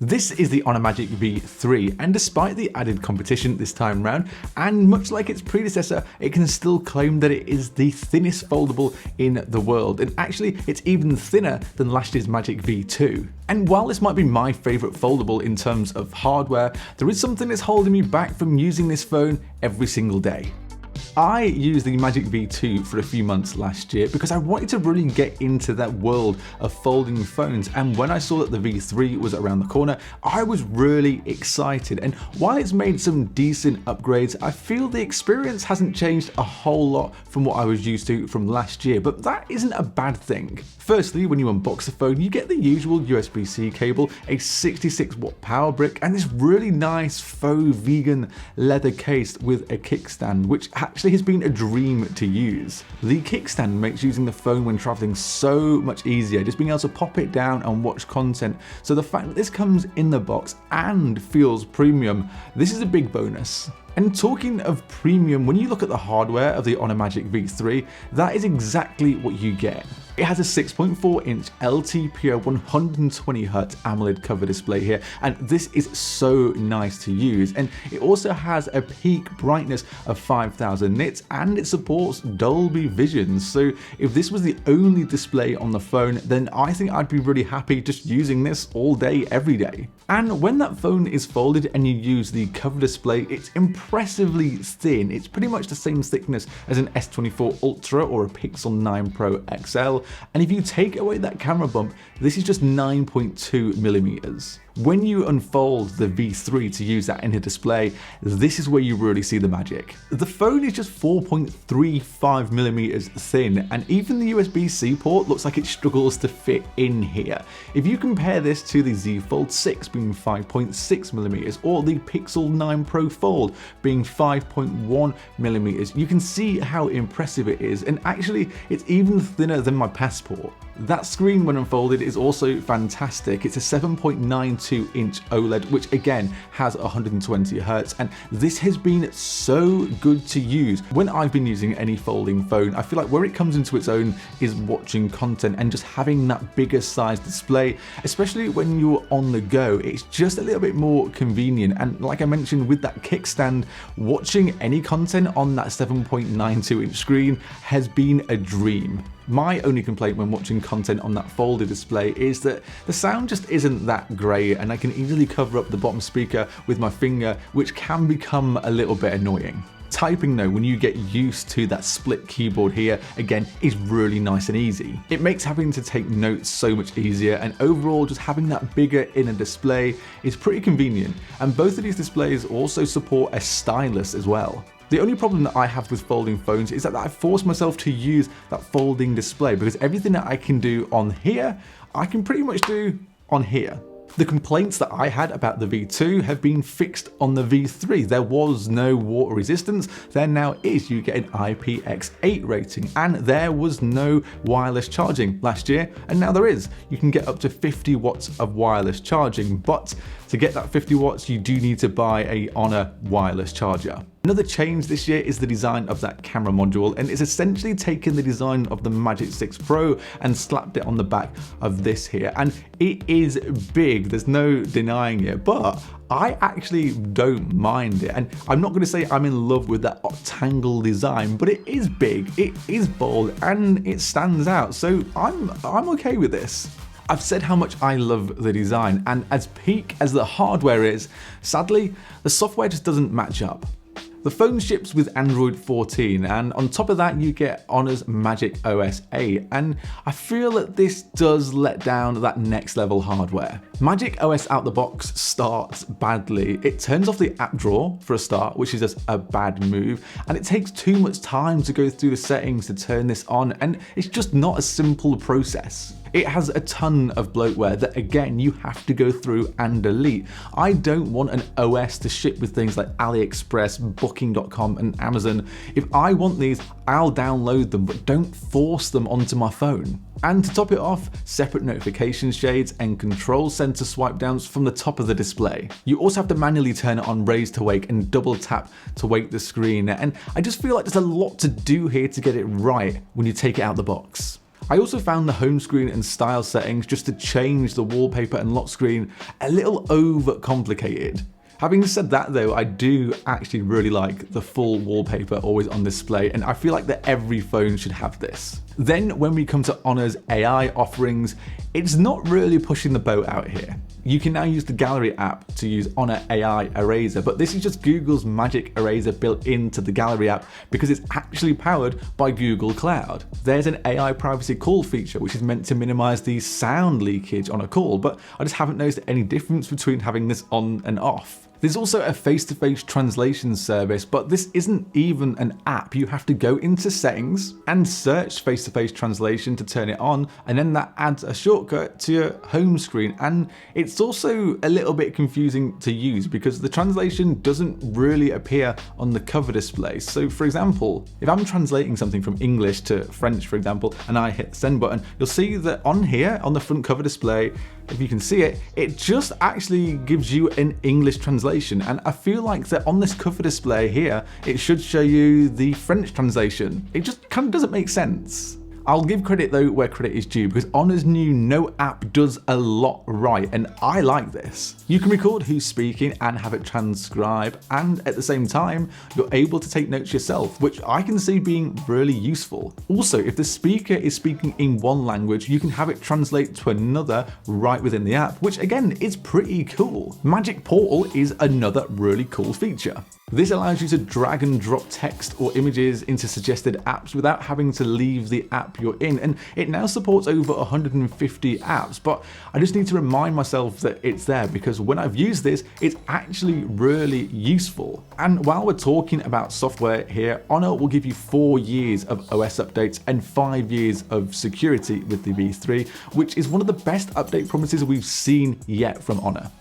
This is the Honor Magic V3, and despite the added competition this time round, and much like its predecessor, it can still claim that it is the thinnest foldable in the world, and actually it's even thinner than last year's Magic V2. And while this might be my favourite foldable in terms of hardware, there is something that's holding me back from using this phone every single day. I used the Magic V2 for a few months last year because I wanted to really get into that world of folding phones, and when I saw that the V3 was around the corner, I was really excited. And while it's made some decent upgrades, I feel the experience hasn't changed a whole lot from what I was used to from last year, but that isn't a bad thing. Firstly, when you unbox the phone, you get the usual USB-C cable, a 66-watt power brick, and this really nice faux vegan leather case with a kickstand, which actually has been a dream to use. The kickstand makes using the phone when traveling so much easier, just being able to pop it down and watch content. So the fact that this comes in the box and feels premium, this is a big bonus. And talking of premium, when you look at the hardware of the Honor Magic V3, that is exactly what you get. It has a 6.4-inch LTPO 120Hz AMOLED cover display here, and this is so nice to use. And it also has a peak brightness of 5000 nits, and it supports Dolby Vision. So if this was the only display on the phone, then I think I'd be really happy just using this all day, every day. And when that phone is folded and you use the cover display, it's impressively thin. It's pretty much the same thickness as an S24 Ultra or a Pixel 9 Pro XL. And if you take away that camera bump, this is just 9.2 millimeters. When you unfold the V3 to use that in a display, this is where you really see the magic. The phone is just 4.35 millimeters thin, and even the USB-C port looks like it struggles to fit in here. If you compare this to the Z Fold 6 being 5.6 millimeters, or the Pixel 9 Pro Fold being 5.1 millimeters, you can see how impressive it is, and actually it's even thinner than my Passport. That screen when unfolded is also fantastic. It's a 7.92-inch OLED, which again has 120 Hz, and this has been so good to use. When I've been using any folding phone, I feel like where it comes into its own is watching content and just having that bigger size display, especially when you're on the go. It's just a little bit more convenient, and like I mentioned with that kickstand, watching any content on that 7.92-inch screen has been a dream. My only complaint when watching content on that folded display is that the sound just isn't that great, and I can easily cover up the bottom speaker with my finger, which can become a little bit annoying. Typing though, when you get used to that split keyboard here, again, is really nice and easy. It makes having to take notes so much easier, and overall just having that bigger inner display is pretty convenient. And both of these displays also support a stylus as well. The only problem that I have with folding phones is that I force myself to use that folding display, because everything that I can do on here, I can pretty much do on here. The complaints that I had about the V2 have been fixed on the V3. There was no water resistance, there now is. You get an IPX8 rating, and there was no wireless charging last year, and now there is. You can get up to 50 watts of wireless charging, but to get that 50 watts, you do need to buy a Honor wireless charger. Another change this year is the design of that camera module, and it's essentially taken the design of the Magic 6 Pro and slapped it on the back of this here. And it is big, there's no denying it, but I actually don't mind it. And I'm not going to say I'm in love with that octangle design, but it is big, it is bold, and it stands out. So I'm okay with this. I've said how much I love the design, and as peak as the hardware is, sadly, the software just doesn't match up. The phone ships with Android 14, and on top of that you get Honor's Magic OS 8, and I feel that this does let down that next level hardware. Magic OS out the box starts badly. It turns off the app drawer for a start, which is just a bad move, and it takes too much time to go through the settings to turn this on, and it's just not a simple process. It has a ton of bloatware that again you have to go through and delete. I don't want an OS to ship with things like AliExpress, Booking.com and Amazon. If I want these, I'll download them, but don't force them onto my phone. And to top it off, separate notification shades and control center swipe downs from the top of the display. You also have to manually turn it on raise to wake and double tap to wake the screen, and I just feel like there's a lot to do here to get it right when you take it out the box. I also found the home screen and style settings just to change the wallpaper and lock screen a little overcomplicated. Having said that though, I do actually really like the full wallpaper always on display, and I feel like that every phone should have this. Then when we come to Honor's AI offerings, it's not really pushing the boat out here. You can now use the Gallery app to use Honor AI Eraser, but this is just Google's magic eraser built into the Gallery app because it's actually powered by Google Cloud. There's an AI privacy call feature which is meant to minimize the sound leakage on a call, but I just haven't noticed any difference between having this on and off. There's also a face-to-face translation service, but this isn't even an app. You have to go into settings and search face-to-face translation to turn it on, and then that adds a shortcut to your home screen. And it's also a little bit confusing to use because the translation doesn't really appear on the cover display. So for example, if I'm translating something from English to French, for example, and I hit the send button, you'll see that on here, on the front cover display, if you can see it, it just actually gives you an English translation. And I feel like that on this cover display here, it should show you the French translation. It just kind of doesn't make sense. I'll give credit though where credit is due, because Honor's new No app does a lot right, and I like this. You can record who's speaking and have it transcribe, and at the same time, you're able to take notes yourself, which I can see being really useful. Also, if the speaker is speaking in one language, you can have it translate to another right within the app, which again is pretty cool. Magic Portal is another really cool feature. This allows you to drag and drop text or images into suggested apps without having to leave the app you're in, and it now supports over 150 apps, but I just need to remind myself that it's there because when I've used this, it's actually really useful. And while we're talking about software here, Honor will give you 4 years of OS updates and 5 years of security with the V3, which is one of the best update promises we've seen yet from Honor.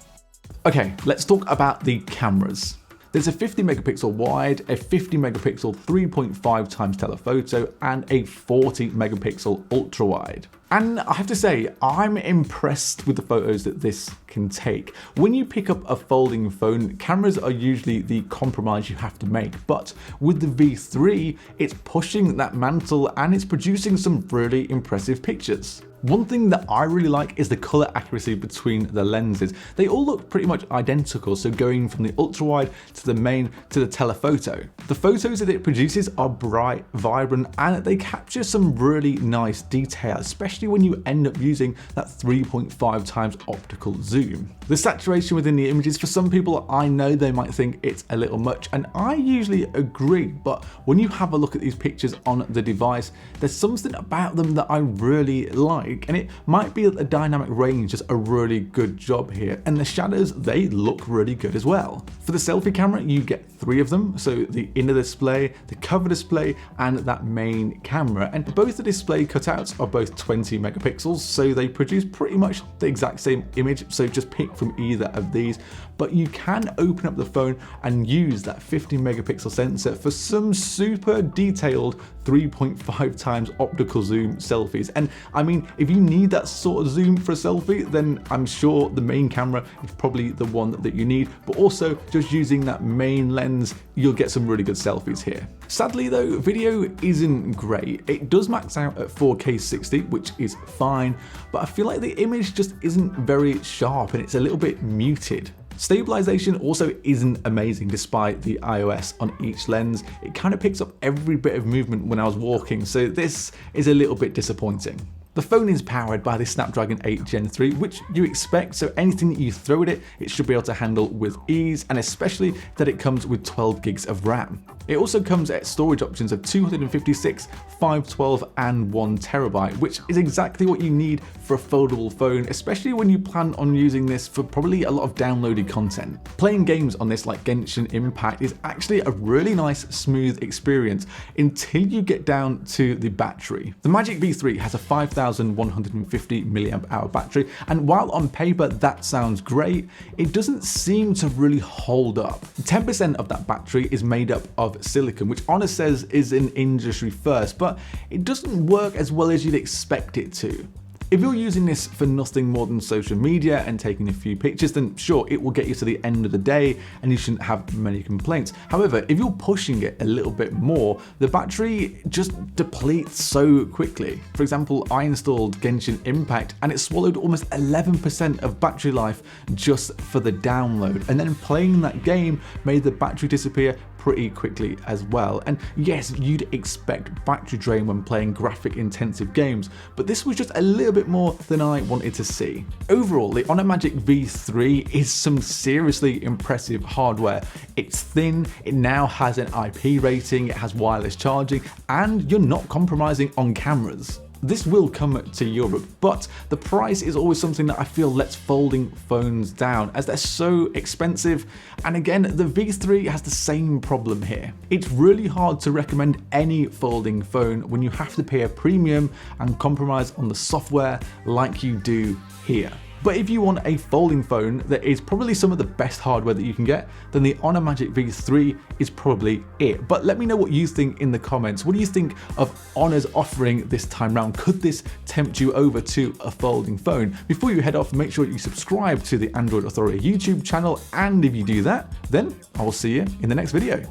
Okay, let's talk about the cameras. There's a 50 megapixel wide, a 50 megapixel 3.5 times telephoto, and a 40 megapixel ultra wide. And I have to say, I'm impressed with the photos that this can take. When you pick up a folding phone, cameras are usually the compromise you have to make, but with the V3, it's pushing that mantle and it's producing some really impressive pictures. One thing that I really like is the color accuracy between the lenses. They all look pretty much identical, so going from the ultra wide to the main to the telephoto. The photos that it produces are bright, vibrant, and they capture some really nice detail, especially when you end up using that 3.5 times optical zoom. The saturation within the images, for some people, I know they might think it's a little much, and I usually agree, but when you have a look at these pictures on the device, there's something about them that I really like. And it might be that the dynamic range does a really good job here, and the shadows, they look really good as well. For the selfie camera, you get 3 of them, so the inner display, the cover display, and that main camera, and both the display cutouts are both 20 megapixels, so they produce pretty much the exact same image, so just pick from either of these. But you can open up the phone and use that 50 megapixel sensor for some super detailed 3.5 times optical zoom selfies. And I mean, if you need that sort of zoom for a selfie, then I'm sure the main camera is probably the one that you need, but also just using that main lens, you'll get some really good selfies here. Sadly though, video isn't great. It does max out at 4K 60, which is fine, but I feel like the image just isn't very sharp and it's a little bit muted. Stabilization also isn't amazing despite the iOS on each lens. It kind of picks up every bit of movement when I was walking, so this is a little bit disappointing. The phone is powered by the Snapdragon 8 Gen 3, which you expect, so anything that you throw at it, it should be able to handle with ease, and especially that it comes with 12 gigs of RAM. It also comes at storage options of 256, 512, and 1 terabyte, which is exactly what you need for a foldable phone, especially when you plan on using this for probably a lot of downloaded content. Playing games on this like Genshin Impact is actually a really nice, smooth experience until you get down to the battery. The Magic V3 has a 5,150 mAh battery, and while on paper that sounds great, it doesn't seem to really hold up. 10% of that battery is made up of silicon, which Honor says is an industry first, but it doesn't work as well as you'd expect it to. If you're using this for nothing more than social media and taking a few pictures, then sure, it will get you to the end of the day and you shouldn't have many complaints. However, if you're pushing it a little bit more, the battery just depletes so quickly. For example, I installed Genshin Impact and it swallowed almost 11% of battery life just for the download. And then playing that game made the battery disappear pretty quickly as well. And yes, you'd expect battery drain when playing graphic intensive games, but this was just a little bit more than I wanted to see. Overall, the Honor Magic V3 is some seriously impressive hardware. It's thin, it now has an IP rating, it has wireless charging, and you're not compromising on cameras. This will come to Europe, but the price is always something that I feel lets folding phones down as they're so expensive. And again, the V3 has the same problem here. It's really hard to recommend any folding phone when you have to pay a premium and compromise on the software like you do here. But if you want a folding phone that is probably some of the best hardware that you can get, then the Honor Magic V3 is probably it. But let me know what you think in the comments. What do you think of Honor's offering this time round? Could this tempt you over to a folding phone? Before you head off, make sure you subscribe to the Android Authority YouTube channel. And if you do that, then I will see you in the next video.